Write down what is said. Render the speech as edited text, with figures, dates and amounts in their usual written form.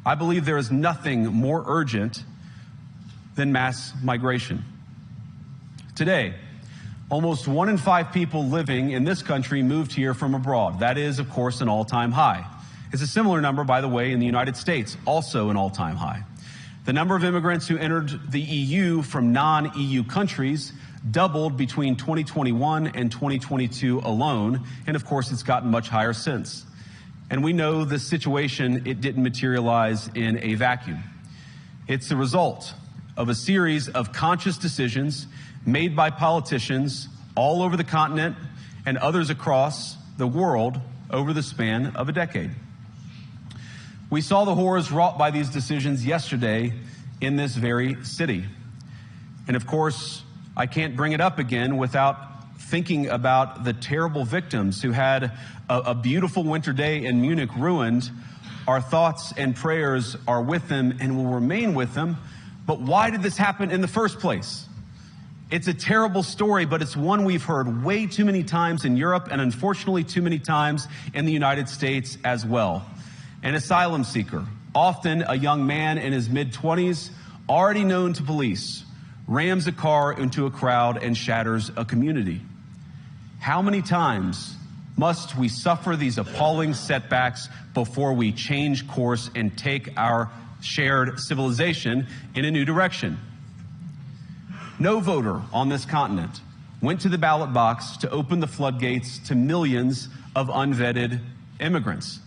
I believe there is nothing more urgent than mass migration. Today, almost 1 in 5 people living in this country moved here from abroad. That is, of course, an all-time high. It's a similar number, by the way, in the United States, also an all-time high. The number of immigrants who entered the EU from non-EU countries doubled between 2021 and 2022 alone, and of course, it's gotten much higher since. And we know this situation, it didn't materialize in a vacuum. It's the result of a series of conscious decisions made by politicians all over the continent and others across the world over the span of a decade. We saw the horrors wrought by these decisions yesterday in this very city. And of course, I can't bring it up again without thinking about the terrible victims who had a beautiful winter day in Munich ruined. Our thoughts and prayers are with them and will remain with them. But why did this happen in the first place? It's a terrible story, but it's one we've heard way too many times in Europe and unfortunately too many times in the United States as well. An asylum seeker, often a young man in his mid-20s, already known to police, rams a car into a crowd and shatters a community. How many times must we suffer these appalling setbacks before we change course and take our shared civilization in a new direction? No voter on this continent went to the ballot box to open the floodgates to millions of unvetted immigrants.